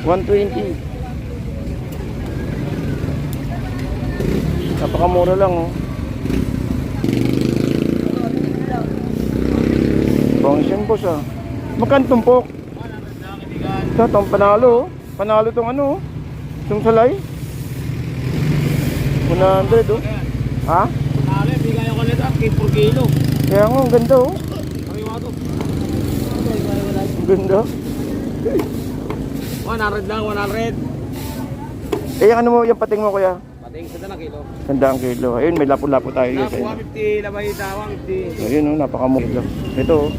120. Napakamura lang oh. Bangs yan boss ah. Magkano tumpok? Ito, itong panalo oh. Panalo itong ano oh. Itong salay 100 oh. Ha? Panalo, bigay ako nito 8 per kilo. Kaya nga, ang ganda oh. Ang ganda 100 lang, 100. Eh, ano mo, yung pating mo kuya? Pating sa na kilo. Ganda ang kilo. Ayun, may lapo-lapo tayo guys. Nakuha 50, labay tawang 50. Ayun oh, napakamura. Ito oh.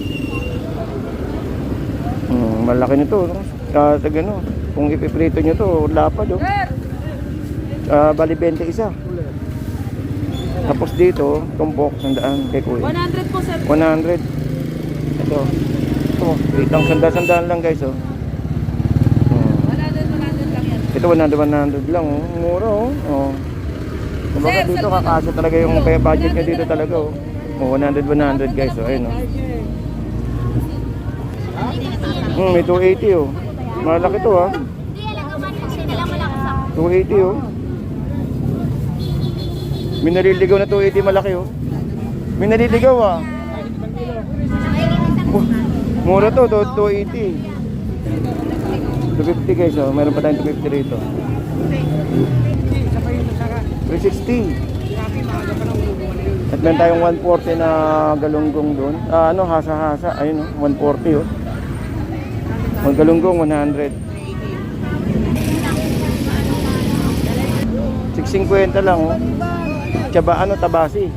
Malaki nito no? Ano, kung ipiprito nyo to, lapad oh. Bali 21. Tapos dito, tumpok, 100 kay kuya. 100 po sir. 100. Ito. Ito, itang sandaan lang guys oh. 100 lang yan. Ito 100 lang oh. Mura oh. Oh. Kumbaga Sir, dito saldo kakasya talaga yung kaya budget nyo dito talaga oh. Oh, 100 guys oh. Ayun oh. May 280 oh. Malaki to ah. 280 oh. May naliligaw na 280 malaki oh. May naliligaw ah. Mura to 280. 250 guys oh. Meron pa tayong 250 rito. 360. At meron tayong 140 na galunggong doon. Ano, hasa-hasa. Ayun oh, 140 oh. Galunggong 100. 650 lang oh. Tsaba ano, tabasi.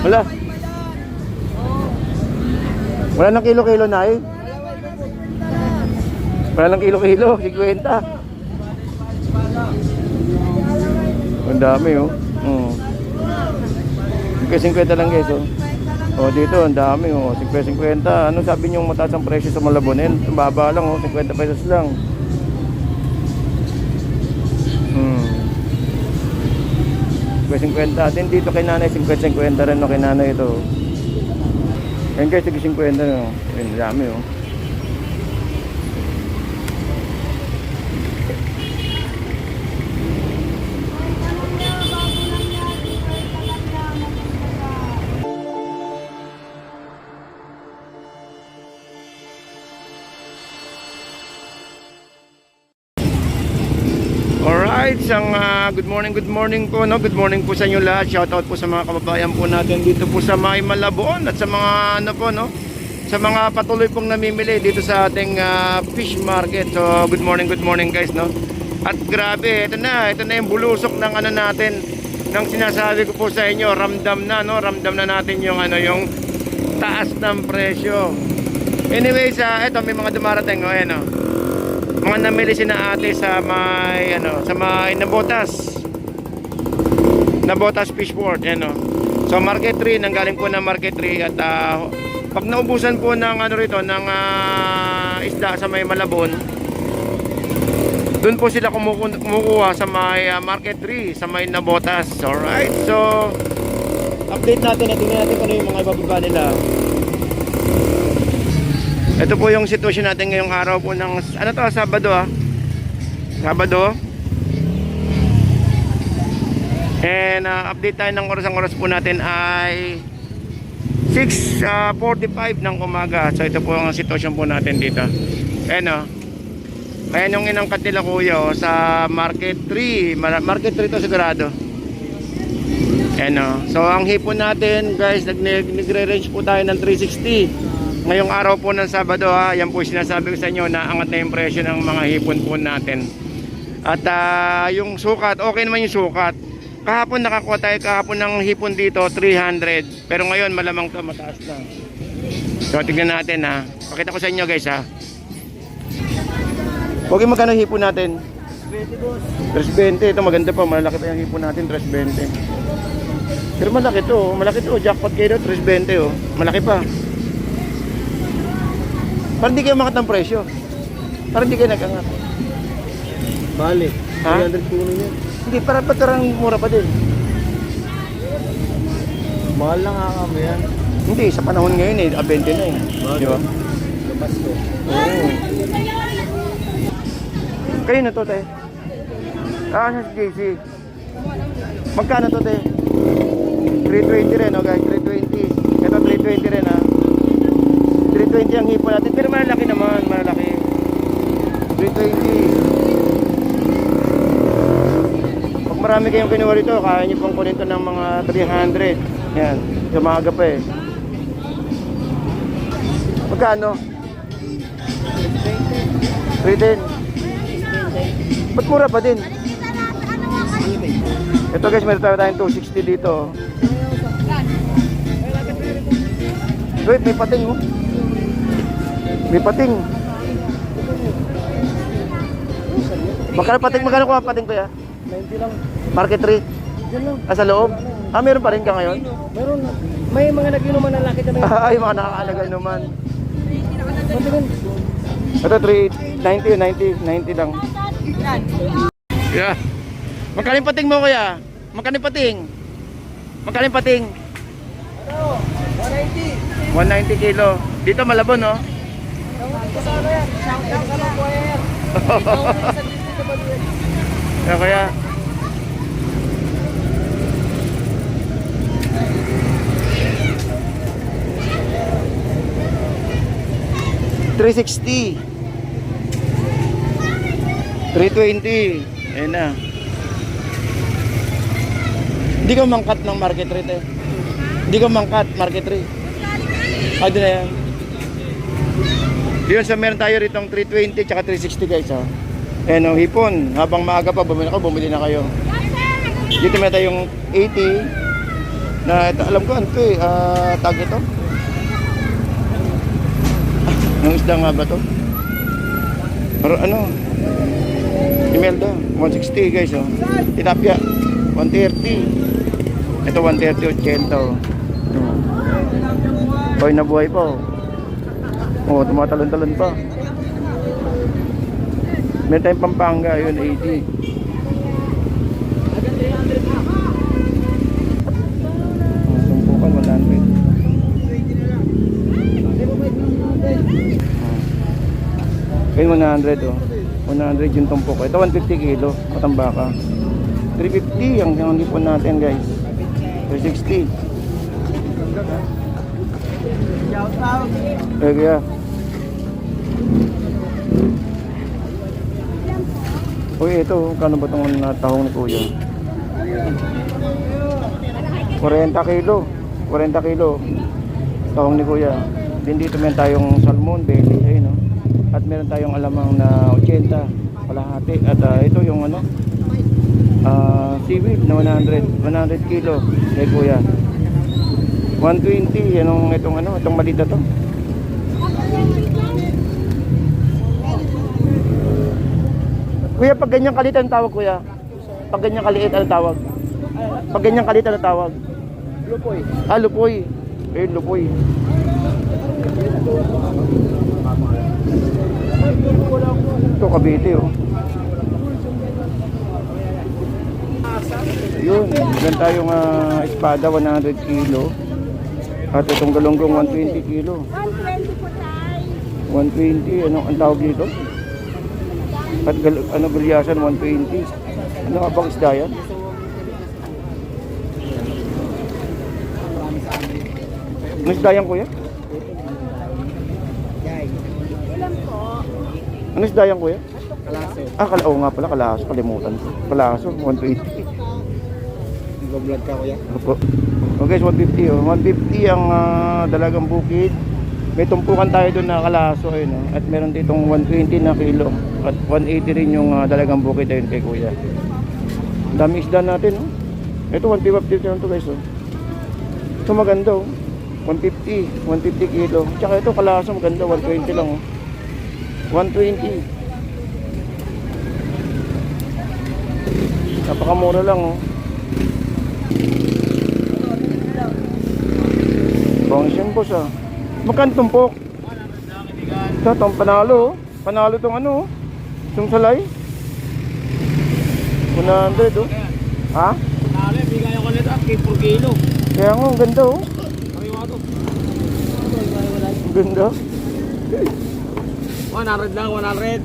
Wala. Wala ng kilo-kilo na eh. Wala ng kilo-kilo, 50. Ang dami oh. 50 lang guys oh. Oh, dito ang dami oh, 50. Ano sabi niyo mataas ang presyo sa Malabon? Baba lang oh, 50 pesos lang. 50. Din dito kay nanay 50 rin no, kay nanay ito. Ayun guys, 50 no. Ayun, dami oh. Alright, good morning po no. Good morning po sa inyo lahat. Shout out po sa mga kababayan po natin dito po sa May Malabon at sa mga ano po no, sa mga patuloy pong namimili dito sa ating fish market. So good morning guys no. At grabe, ito na yung bulusok ng ano natin, ng sinasabi ko po sa inyo, ramdam na no, ramdam na natin yung ano, yung taas ng presyo. Anyways, ito may mga dumarating oh, ayan oh. Mga namili si na ate sa may ano, sa may Nabotas Fishport ano. So Market 3, nanggaling po ng Market 3 at pag naubusan po ng ano rito ng isda sa may Malabon, doon po sila kumukuha sa may Market 3 sa may Nabotas. Alright, so update natin, tingnan natin kung ano yung mga ibababa nila. Ito po yung sitwasyon natin ngayong araw po ng ano to, Sabado Sabado. And update tayo ng oras po natin ay 6:45 ng umaga. So ito po ang sitwasyon po natin dito. Ayan ayan yung inangkat nila kuya sa Market 3. Market 3 to sigurado. Ayan so ang hipon natin guys, nagre-range po tayo ng 360. Ngayong araw po ng Sabado yan po sinasabi ko sa inyo na angat na yung presyo ng mga hipon po natin. At yung sukat, okay naman yung sukat. Kahapon nakakuha tayo ng hipon dito 300, pero ngayon malamang to mataas na. So tignan natin pakita ko sa inyo guys Okay, magkano hipon natin? 20 boss. 320, ito maganda pa, malaki pa yung hipon natin, 320. Pero malaki to, jackpot kayo 320 malaki pa. Parang di kayo makat ng presyo. Parang di kayo nag-angat. Balik. 300 puno niya. Hindi, parang mura pa din. Mahal lang kami yan. Hindi, sa panahon ngayon 20 na Di ba? Labas ko. Oo. Kayo na to, te? Ah, sa JC. Magkano to, te? 320 rin, oh guys, 320. Ito 320 rin, ha. 320 ang hipo natin, pero malalaki naman, malalaki. 320. Pag marami kayong kinuha rito, kaya nyo pong kunin to ng mga 300. Yan, sumaga pa eh. Magkano? 310. Ba't mura pa din? Ito guys, meron tayong 260 dito. Wait, may pating oh. May pating. Magkano pating? Magkano ko ang pating ko ya? 90 lang. Market rate? Yan lang. Ah, sa loob? Ah, meron pa rin ka ngayon? Meron na. May mga nag-inuman na laki kami. Ay, mga nakakalaga naman. Patingin. Ito 390, 90 lang. Yeah. Magkano yung pating mo kuya? Magkano yung pating? Magkano yung pating? 190 kilo. Dito Malabon, no? Kaya 360. 320. Ayan na. Hindi ka mangkat ng market rate eh. Hindi ka mangkat market rate. Ah, doon na yan. Yun, so meron tayo ritong 320 tsaka 360 guys, oh. Ayan o, hipon. Habang maaga pa, bumili na kayo. Dito meron tayong 80 na ito, alam ko ano to eh, tag ito. Anong isda nga ba to? Pero ano? Imelda, 160 guys, oh. Tilapia, 130. Ito 130, 80, oh. Boy na buhay pa, oh. Oh, tumatalon-talon pa. Meron tayong Pampanga, yun, 80. Tumpukan, 100. Ayun, 100, oh. 100 yung tumpok. Ito 150 kilo, Matambaka. 350 ang lipon natin, guys. 360. Eh, kaya. Uy, ito, kano ba itong tahong ni Kuya? 40 kilo. 40 kilo. Tahong ni Kuya. Din dito meron tayong salmon, belly, ayun, no? At meron tayong alamang na 80, kalahati. At ito yung ano, seaweed na 100 kilo kay Kuya. 120, yanong itong ano, itong malita to. Kuya, pag ganyang kalit ang tawag, Kuya? Pag ganyang kaliit, ano tawag? Pag ganyang kalit, ano tawag? Lupoy. Ah, lupoy. Ayun, lupoy. Ito, Cavite, oh. Yun, meron tayong espada, 100 kilo. At itong galunggong, 120 kilo. 120, ano ang tawag dito? At ano, gulyasan, 120. Ano nga bang isda yan? Ano isda yan, Kuya? Ano isda yan, Kuya? Kalaso. Ah, oo nga pala, kalaso. Kalimutan ko. Kalaso, 120. Nag-vlog ka, Kuya? Opo. Okay, 150, oh. 150 ang dalagang bukid. May tumpukan tayo doon na kalaso, ayun, oh. At meron ditong 120 na kilo. At 180 rin yung dalagang bukid ayun kay Kuya. Dami isda natin, oh. Ito 150 lang to, guys, oh. Ito maganda, oh. 150 kilo. Tsaka ito kalaso maganda, 120 lang, oh. 120. Napakamura lang, oh. Bangsin boss, ah. Magkano tumpok? Ito, itong panalo, oh. Panalo itong ano, oh. Itong salay. 100, oh. Ha? Nale, bigay ako nito at 4 kilo. Kaya nga, ang ganda, oh. Kariwa to. Ang ganda. 100 lang, 100.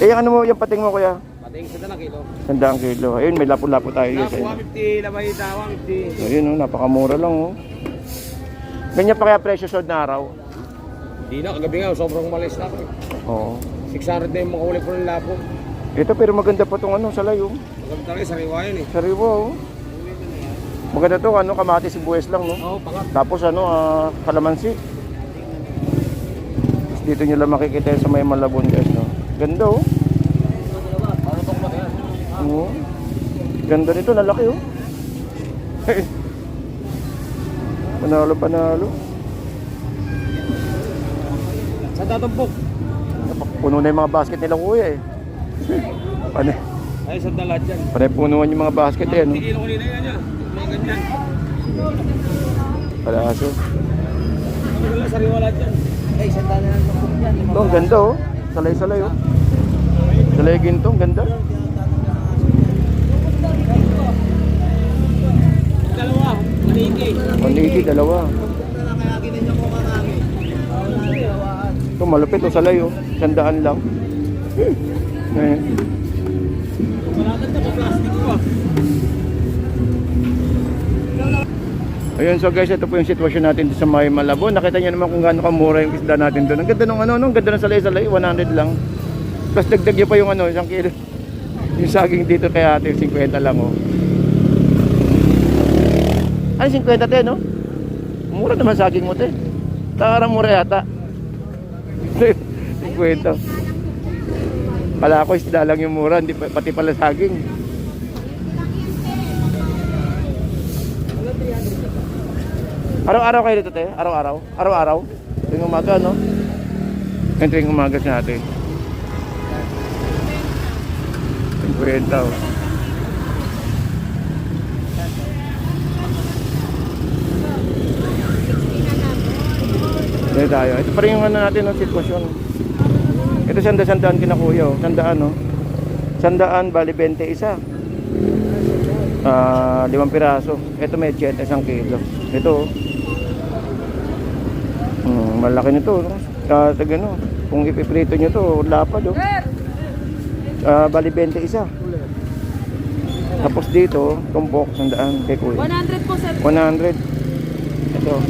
Eh, yung ano mo, yung pating mo kuya? Pating sa dala kilo. 100 kilo. Ayun, may lapo-lapo tayo guys. Naku, Ayun. 150, lamahita, 150. Ayun, oh, napakamura lang oh. Ganyan pa kaya presyo sa na araw? Di na, kagabi nga, sobrang malis na ako. Oo. 600 na yung makahuli ko ng lapo. Ito pero maganda pa tong ano, salay oh. Maganda talaga, sariwa yun eh. Sariwa oh. Maganda to, ano, kamatis sibuyas lang no. Oo, pangat. Tapos ano, kalamansi. Tapos dito nyo lang makikita sa may Malabon guys no. Ganda oh. Ano itong pati yan? Oo. Ganda nito, lalaki oh. Panalo. Saan tatumpok? Puno na yung mga basket nila kuya eh. Panay, Ay, saan dala dyan? panay punuan yung mga basket eh no. 50 kilo kanina yan yan. May ganyan. Palaso. Ano dala, sariwa lahat yan. Ay, saan dala ng tumpok yan? Ito, ang ganda oh. Salay-salay oh. Salay gintong, ganda. Dalawa, maniki. 180, dalawa. Ito, malupit oh, salay oh. 100 lang. Ayan. Malakad na, pa-plastic ko ah. Ayun, so guys, ito po yung sitwasyon natin dito sa May Malabon. Nakita niyo naman kung gaano kamura yung isda natin doon. Ang ganda ng ano, ang ganda ng salay-salay, 100 lang. Plus dagdag niyo pa yung ano, 1 kilo. Yung saging dito kay ate, 50 lang oh. Ay, 50 te, no? Mura naman saging mo te. Tarang mura yata. 50. Kala ko isda lang yung mura, hindi pati pala saging. Araw-araw kayo dito te? Araw-araw? Araw-araw? Tuwing umaga, no? Yan tuwing umaga sa natin. 50 oh. Dito tayo. Ito pa rin yung ano natin ng sitwasyon. Ito sandaan kinakuya oh. Sandaan oh. Sandaan, bali 20 isa. 5 piraso. Ito may 80 isang kilo. Ito oh. Malaki nito no? Gano. Kung ipiprito nyo to, lapad oh. Bali 20 isa. Tapos dito, tumpok, sandaan kay kuya. 100 po sir. 100. Ito.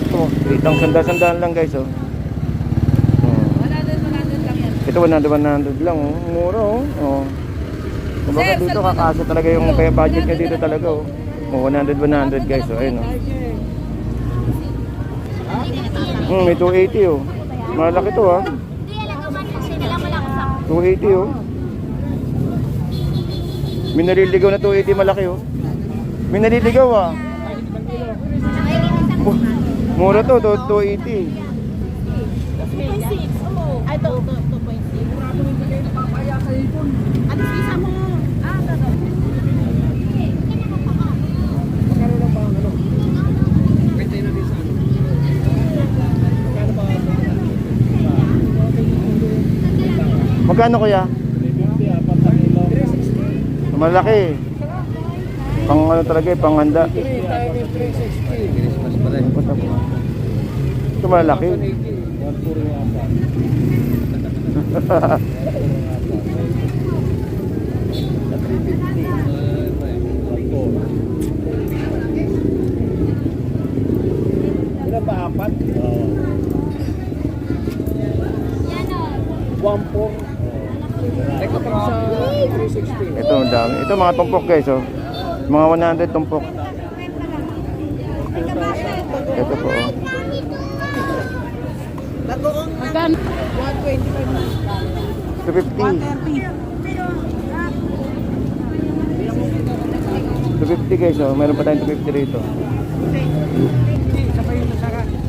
Ito, litang sandaan lang guys oh. 100 lang yan. Ito 100 lang oh. Mura oh. Oh. Kumbaga Sir, dito sir, kakasa talaga yung kaya budget niya dito talaga oh. Oh, 100 guys oh. Ayun oh. May 280 oh. Malaki to ah. 280 oh. May naliligaw na 280 malaki oh. May naliligaw ah. Mura to 280. Ay, ito, 2.6. Ano visa mo? Magkano kuya? Malaki. Pang ano talaga eh, pang handa. Ito malaki. Ilan ba, 4? 1.4. Ay, kapag sa 360. Ito ang dami. Ito mga tumpok guys oh. Mga 100 tumpok. Ito po oh. Magkano? 250 guys oh. Meron pa tayong 250 rito.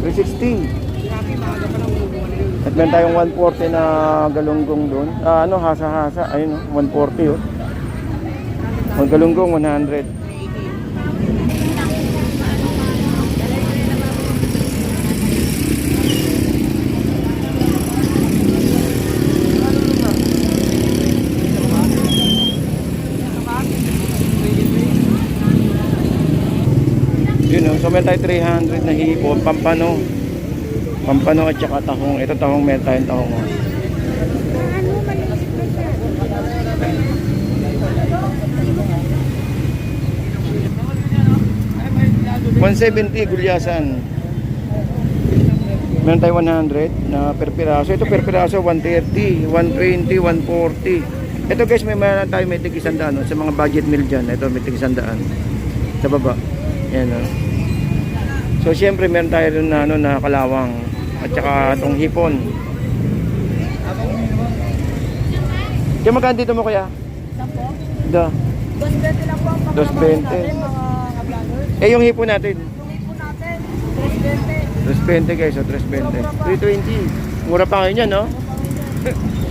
360. At meron tayong 140 na galunggong doon. Ano, hasa-hasa. Ayun oh, 140 oh. Ang galunggong 100. Yun oh, so meron tayo 300 na hipon, pampano. Pampano at saka tahong. Ito tahong, meron tayong tahong oh. 170 gulyasan. Meron tayo 100 na per piraso. Ito per piraso 130, 120, 140. Ito guys, may meron tayo may tig 100 no? Sa mga budget meal dyan. Ito may tig 100 sa baba. Yan no? So syempre meron tayo dun na, ano, na kalawang at saka itong hipon. Kaya magkano dito mo kaya? Sampo? Da. 220 lang po ang 220. natin, mga vloggers. Eh yung hipon natin. Yung po natin, 320. 320 guys, so 320. 320. Mura pa ngayon yan, no?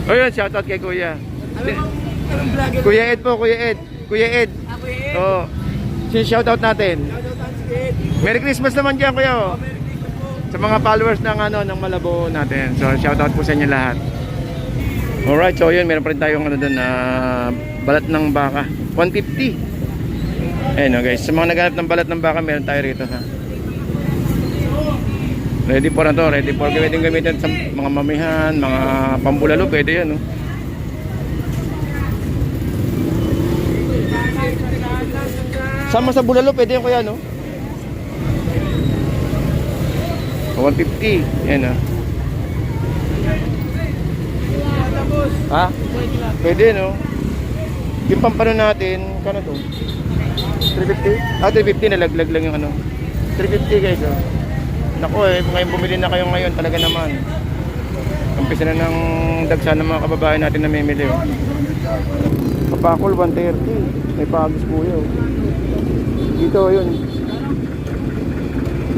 O yun, shoutout kay Kuya. Anong vlogger? Kuya Ed po, Kuya Ed. Kuya Ed. Ako eh. Oo. Shoutout natin. Merry Christmas naman dyan, Kuya. Oh. Sa mga followers ng, ano, ng Malabo natin. So, shoutout po sa inyo lahat. Alright, so yun, meron pa rin tayong ano doon na balat ng baka. 150. Ayun, guys. Sa mga naghanap ng balat ng baka, meron tayo rito, ha. Ready for na to, ready for gamitin sa mga mamihan, mga pambulalo, pwede yan, no? Sama sa bulalo, pwede yan kuya, no? 150, yan, ha? Ha? Pwede, no? Yung pampano natin, kano to? 350? Ah, 350, nalaglag lang yung ano. 350 guys, oh. Naku eh, kung ngayon bumili na kayo ngayon, talaga naman. Umpisa na ng dagsa ng mga kababayan natin na mamimili. Oh. Kapakol 130, may pagis po yun. Dito yun.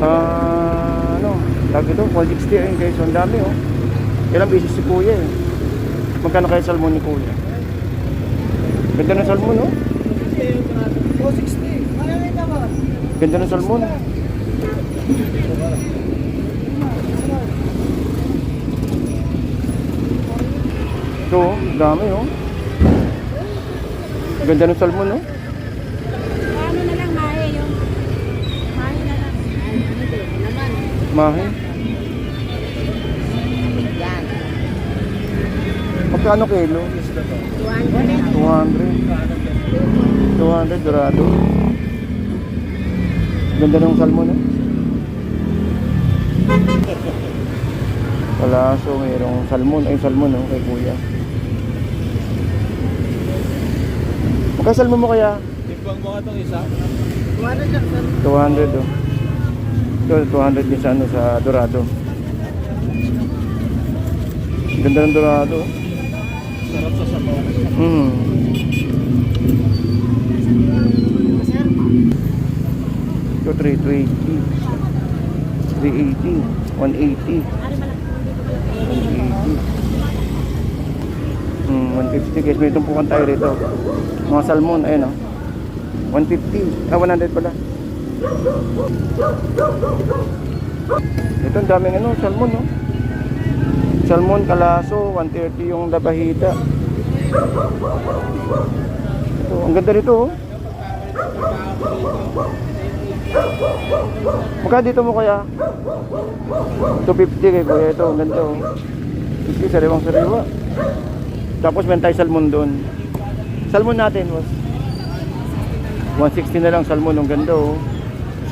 Ano, tag ito, 160 ayun guys, ang dami oh. Ilang beses si Kuya eh. Magkano kayo salmon ni Kuya? Ganda ng salmon oh. 260. Ganda ng salmon. Ito, oh, dami oh. Ganda ng salmon oh. Ano na lang, mahe yung... Mahe na lang. Hindi, naman. Mahi. Yan. Magkano kilo? 200. 200 dorado. Ganda ng salmon oh. Wala, so mayroong salmon. Ay, salmon oh, kay Kuya. Magkano salmon mo kaya? Timbang mo nga itong isa. 200 oh. Ito, 200 din sa ano, sa dorado. Ganda ng dorado. Sarap sa sabaw. Ito 320, 380, 180, 150 guys. May tumpukan tayo rito. Mga salmon, ayun oh. 150, 100 pala. Ito ang daming ano, salmon no. Salmon, kalaso, 130 yung labahita. Ito, ang ganda nito oh. Magkano dito mo kaya? 250 kay Kuya. Ito, ang ganda oh. 50, sariwang sariwa. Tapos meron tayo salmon doon. Salmon natin was 160 na lang salmon. Ang ganda oh.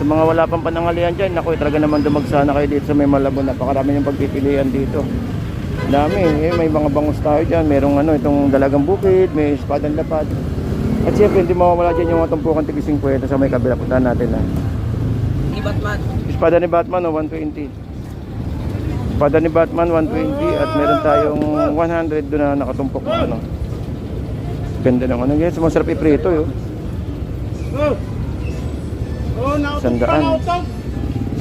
Sa mga wala pang panangalian dyan, naku, talaga naman dumagsana kayo dito sa may Malabo. Napakarami yung pagpipilian dito. Dami eh, may mga bangus tayo dyan. Merong ano, itong dalagang bukid, may espadang lapad. At siyempre hindi mawawala dyan yung mga tumpukan tig 50 sa may kabila. Puntahan natin na. Ni Batman. Espada ni Batman oh, 120. Espada ni Batman 120 at meron tayong 100 doon na nakatumpok na ano. Ganda ng ano guys, masarap iprito yo. Sandaan.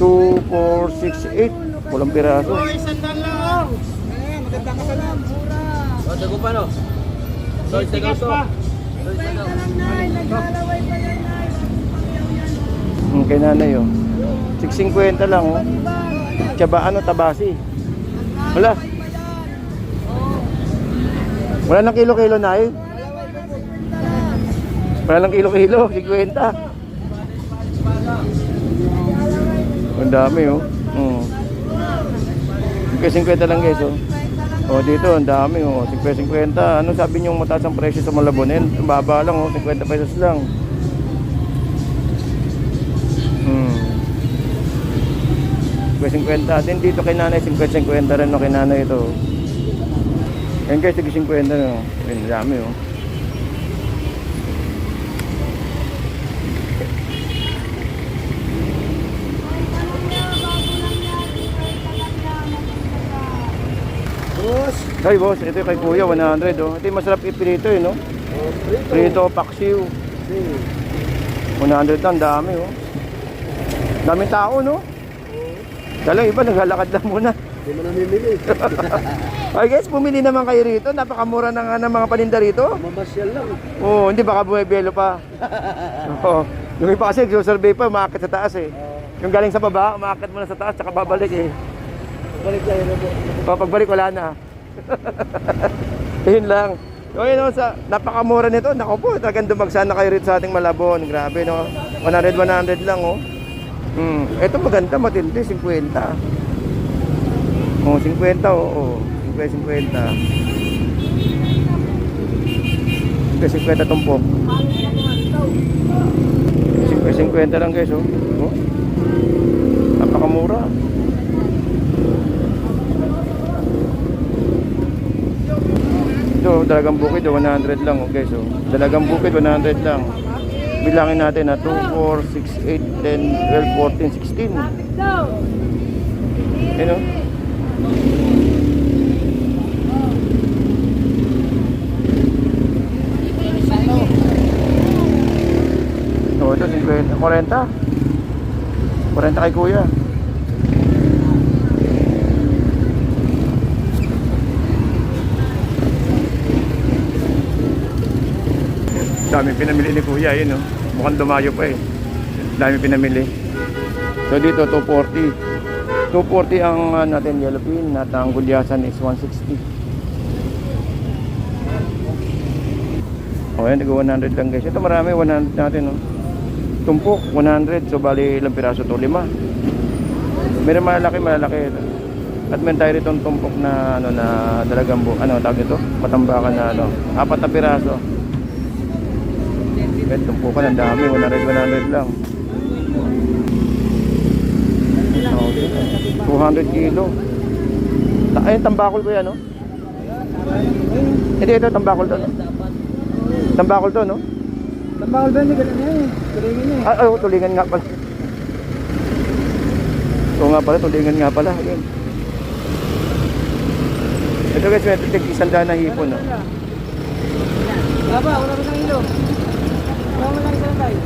2, 4, 6, 8. Walang piraso. Sandal lang. Maganda ka sa lang. O, tago pa no? Soy, tago to. Kay nanay oh. 650 lang oh. Tsaba ano, tabasi. Wala. Wala ng kilo-kilo na eh. Wala ng kilo-kilo, 50. Ang dami oh. Kasi 50 lang guys oh. Oh dito ang dami oh, 50. Ano sabi niyo mataas ang presyo sa Malabon? Baba lang oh, 50 pesos lang. 50-50. Din dito kay nanay, 50-50 rin no, kay nanay ito. Yan guys, 50 no. Ayun, dami oh. Boss. Ay boss, ito yung kay kuya, 100 oh. Ito yung masarap ipirito eh no. Prito, paksiw. 100 lang, dami oh. Daming tao no. Dalang iba, naglalakad lang muna. Hindi mo namimili. Ay guys, bumili naman kayo rito. Napakamura na nga ng mga paninda rito. Mamasyal lang. Oo, hindi baka bumibelo pa. Oo. Yung iba kasi, survey pa, umakit sa taas eh. Yung galing sa baba, umakit muna sa taas, tsaka babalik eh. Balik tayo na po. Pagbalik, wala na. Yun lang. So yun o, napakamura nito. Naku po, talagang dumagsa na kayo rito sa ating Malabon. Grabe no. 100 lang oh. Ito maganda, matindi, 50. Oh, 50 oh. 50. 50 tumpok. 50 lang guys oh. Oh. Napakamura. Ito, Dalagang Bukid, 100 lang, okay, so Dalagang Bukid, 100 lang. Bilangin natin na 2, 4, 6, 8, 10, 12, 14, 16. Ano? So, ito, 50, 40. 40 kay kuya. Dami pinamili ni kuya, yun oh. Mukhang dumayo pa eh. Dami pinamili. So dito 240. 240 ang natin yellow pin at ang gulyasan is 160. Oh, yan, nag-100 lang guys. Ito marami, 100 natin oh. Tumpok 100. So bali ilang piraso to? 5. Meron malalaki. At meron tayo rito tumpok na ano na Dalagang tawag ito? Matambakan na ano, 4 na piraso. Bet, tumpukan ang dami, 100 lang. Okay. 200 kilo. Ay, tambakol ko yan, no? Hindi, ito, tambakol to, no? Tambakol to, no? Tambakol ba? Hindi ganun yan. Tulingin niya. Ay, tulingan nga pala. Oo nga pala, tulingan nga pala. Ayun. Ito guys, may tig-100 na hipon, no? Baba, wala ba ng ilo? Wala mo lang isang tayo.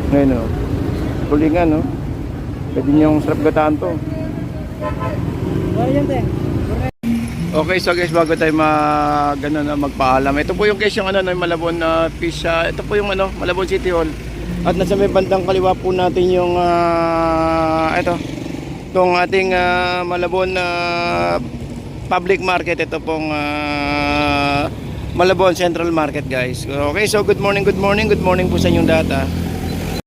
Ngayon, no? Tulingan, no? Pwede niyong sarap gataan to. Wala yan, te. Okay, so guys, bago tayo magpaalam. Ito po yung guys yung yung Malabon na fish. Ito po yung Malabon City Hall. At nasa may bandang kaliwa po natin yung itong ating Malabon public market. Ito pong Malabon Central Market guys. Okay, so good morning po sa inyong data.